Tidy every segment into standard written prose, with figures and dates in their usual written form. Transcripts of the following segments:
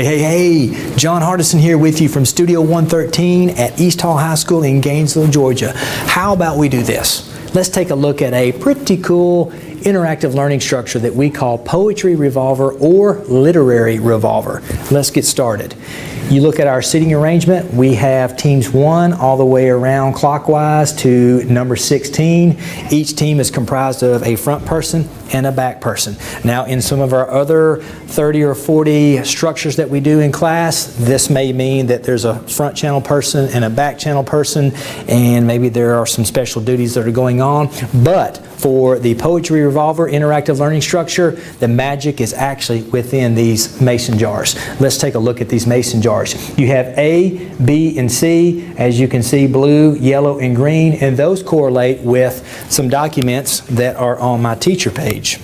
Hey, John Hardison here with you from Studio 113 at East Hall High School in Gainesville, Georgia. How about we do this? Let's take a look at a pretty cool interactive learning structure that we call Poetry Revolver or Literary Revolver. Let's get started. You look at our seating arrangement, we have teams 1 all the way around clockwise to number 16. Each team is comprised of a front person and a back person. Now in some of our other 30 or 40 structures that we do in class, this may mean that there's a front channel person and a back channel person, and maybe there are some special duties that are going on. But for the Poetry Revolver interactive learning structure, the magic is actually within these mason jars. Let's take a look at these mason jars. You have A, B, and C. As you can see, blue, yellow, and green, and those correlate with some documents that are on my teacher page.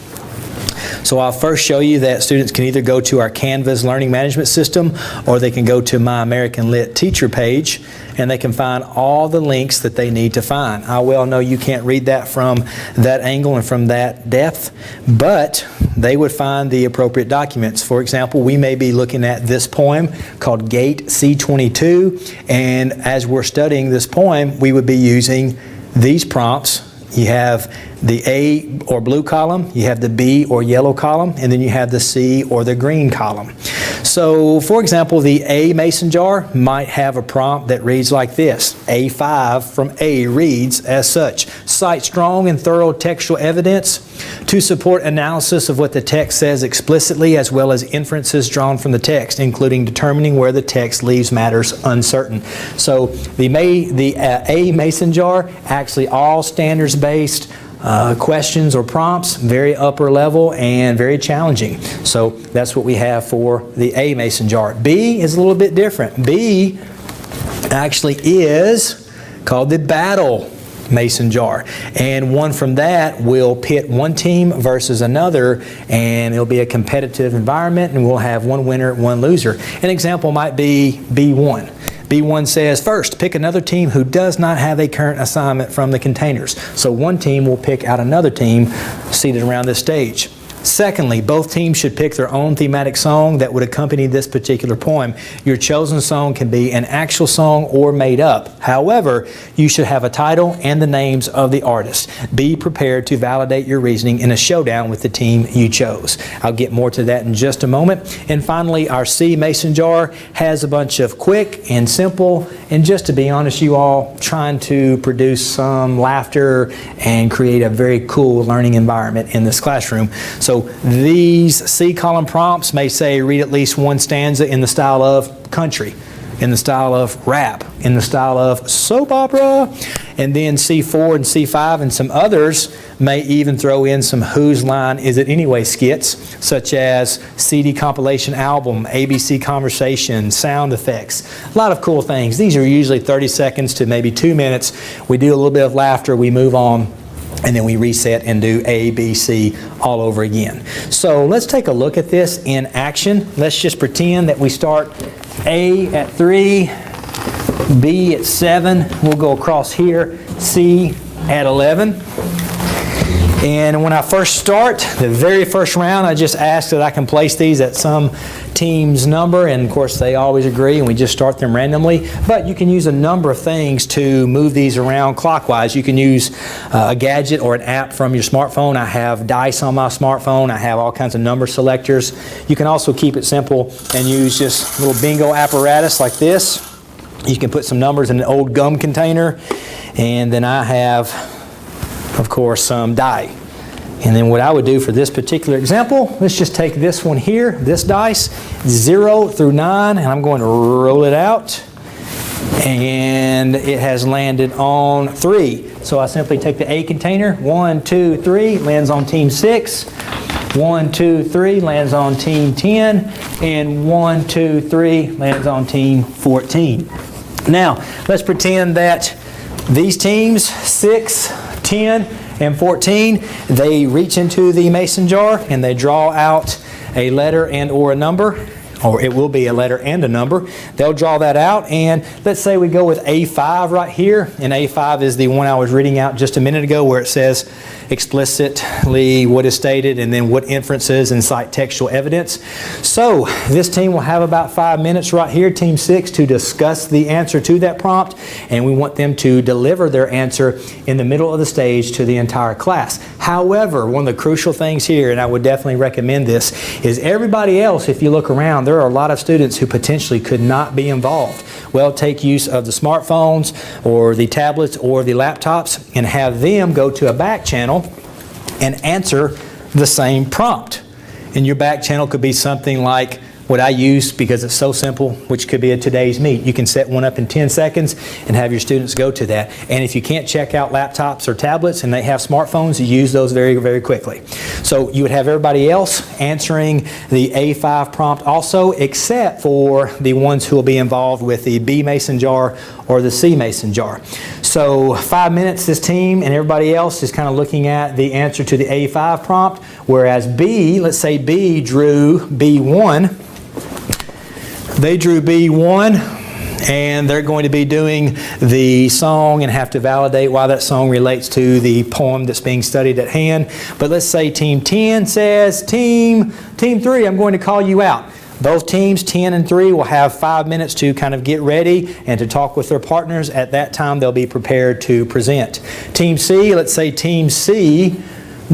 So I'll first show you that students can either go to our Canvas learning management system or they can go to my American Lit teacher page and they can find all the links that they need to find. I well know you can't read that from that angle and from that depth, but they would find the appropriate documents. For example, we may be looking at this poem called Gate C22, and as we're studying this poem, we would be using these prompts. You have the A or blue column, you have the B or yellow column, and then you have the C or the green column. So, for example, the A mason jar might have a prompt that reads like this. A5 from A reads as such: cite strong and thorough textual evidence to support analysis of what the text says explicitly, as well as inferences drawn from the text, including determining where the text leaves matters uncertain. So the A mason jar, actually all standards-based questions or prompts, very upper level and very challenging. So that's what we have for the A mason jar. B is a little bit different. B actually is called the battle mason jar, and one from that will pit one team versus another, and it'll be a competitive environment, and we'll have one winner, one loser. An example might be B1. B1 says, first, pick another team who does not have a current assignment from the containers. So one team will pick out another team seated around this stage. Secondly, both teams should pick their own thematic song that would accompany this particular poem. Your chosen song can be an actual song or made up. However, you should have a title and the names of the artist. Be prepared to validate your reasoning in a showdown with the team you chose. I'll get more to that in just a moment. And finally, our C mason jar has a bunch of quick and simple, and just to be honest, you all, trying to produce some laughter and create a very cool learning environment in this classroom. So these C column prompts may say read at least one stanza in the style of country, in the style of rap, in the style of soap opera, and then C4 and C5 and some others may even throw in some Whose Line Is It Anyway skits, such as CD compilation album, ABC conversation, sound effects, a lot of cool things. These are usually 30 seconds to maybe 2 minutes. We do a little bit of laughter, we move on, and then we reset and do A, B, C all over again. So let's take a look at this in action. Let's just pretend that we start A at 3, B at 7, we'll go across here, C at 11. And when I first start, the very first round, I just ask that I can place these at some team's number, and of course they always agree, and we just start them randomly. But you can use a number of things to move these around clockwise. You can use a gadget or an app from your smartphone. I have dice on my smartphone. I have all kinds of number selectors. You can also keep it simple and use just a little bingo apparatus like this. You can put some numbers in an old gum container, and then I have, of course, some die. And then what I would do for this particular example, let's just take this one here, this dice, 0 through 9, and I'm going to roll it out. And it has landed on 3. So I simply take the A container, 1, 2, 3, lands on team 6. 1, 2, 3 lands on team 10. And 1, 2, 3 lands on team 14. Now, let's pretend that these teams, 6, 10, and 14, they reach into the mason jar and they draw out a letter and or a number or it will be a letter and a number. They'll draw that out, and let's say we go with A5 right here, and A5 is the one I was reading out just a minute ago where it says explicitly what is stated and then what inferences and cite textual evidence. So this team will have about 5 minutes right here, Team 6, to discuss the answer to that prompt, and we want them to deliver their answer in the middle of the stage to the entire class. However, one of the crucial things here, and I would definitely recommend this, is everybody else, if you look around, there are a lot of students who potentially could not be involved. Well, take use of the smartphones or the tablets or the laptops and have them go to a back channel and answer the same prompt. And your back channel could be something like what I use because it's so simple, which could be a today's meet. You can set one up in 10 seconds and have your students go to that. And if you can't check out laptops or tablets and they have smartphones, you use those very, very quickly. So you would have everybody else answering the A5 prompt also, except for the ones who will be involved with the B mason jar or the C mason jar. So 5 minutes, this team and everybody else is kind of looking at the answer to the A5 prompt, whereas B, let's say B drew B1. They drew B1, and they're going to be doing the song and have to validate why that song relates to the poem that's being studied at hand. But let's say Team 10 says, Team 3, I'm going to call you out. Both teams, 10 and 3, will have 5 minutes to kind of get ready and to talk with their partners. At that time, they'll be prepared to present. Team C, let's say Team C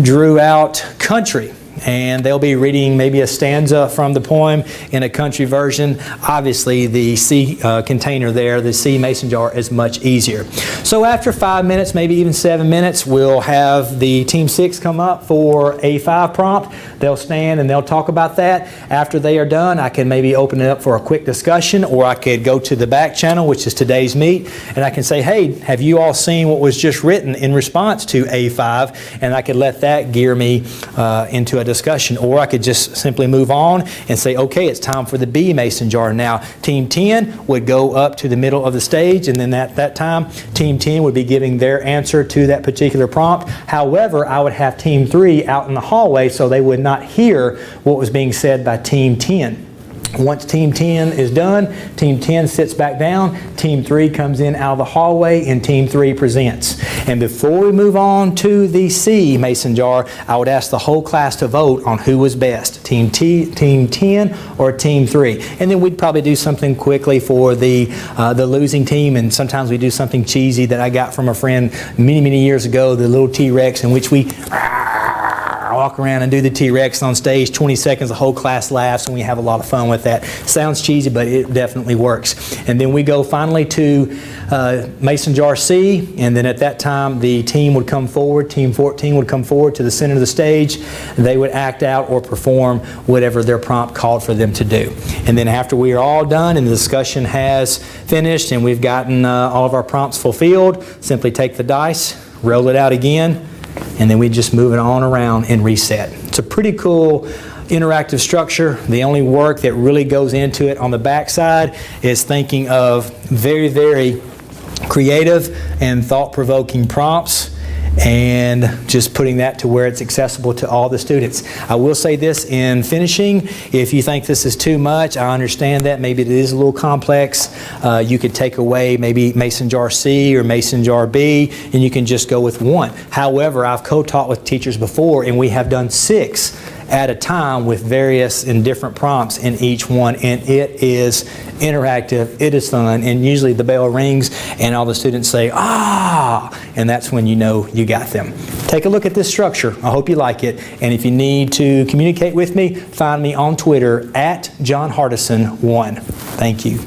drew out country, and they'll be reading maybe a stanza from the poem in a country version. Obviously, the C container there, the C mason jar, is much easier. So after 5 minutes, maybe even 7 minutes, we'll have the Team 6 come up for A5 prompt. They'll stand and they'll talk about that. After they are done, I can maybe open it up for a quick discussion, or I could go to the back channel, which is today's meet, and I can say, hey, have you all seen what was just written in response to A5? And I could let that gear me into a discussion. Or I could just simply move on and say, okay, it's time for the B mason jar. Now, Team 10 would go up to the middle of the stage, and then at that time, Team 10 would be giving their answer to that particular prompt. However, I would have Team 3 out in the hallway so they would not hear what was being said by Team 10. Once Team 10 is done, Team 10 sits back down, Team 3 comes in out of the hallway, and Team 3 presents. And before we move on to the C mason jar, I would ask the whole class to vote on who was best, Team 10 or Team 3. And then we'd probably do something quickly for the losing team, and sometimes we do something cheesy that I got from a friend many, many years ago, the little T-Rex, in which we walk around and do the T-Rex on stage, 20 seconds, the whole class laughs, and we have a lot of fun with that. Sounds cheesy, but it definitely works. And then we go finally to Mason Jar C, and then at that time the team would come forward, Team 14 would come forward to the center of the stage. They would act out or perform whatever their prompt called for them to do. And then after we are all done and the discussion has finished and we've gotten all of our prompts fulfilled, simply take the dice, roll it out again, and then we just move it on around and reset. It's a pretty cool interactive structure. The only work that really goes into it on the back side is thinking of very, very creative and thought-provoking prompts and just putting that to where it's accessible to all the students. I will say this in finishing, if you think this is too much, I understand that. Maybe it is a little complex. You could take away maybe Mason Jar C or Mason Jar B, and you can just go with one. However, I've co-taught with teachers before, and we have done 6 at a time with various and different prompts in each one, and it is interactive, it is fun, and usually the bell rings and all the students say, ah, and that's when you know you got them. Take a look at this structure. I hope you like it, and if you need to communicate with me, find me on Twitter at John Hardison 1. Thank you.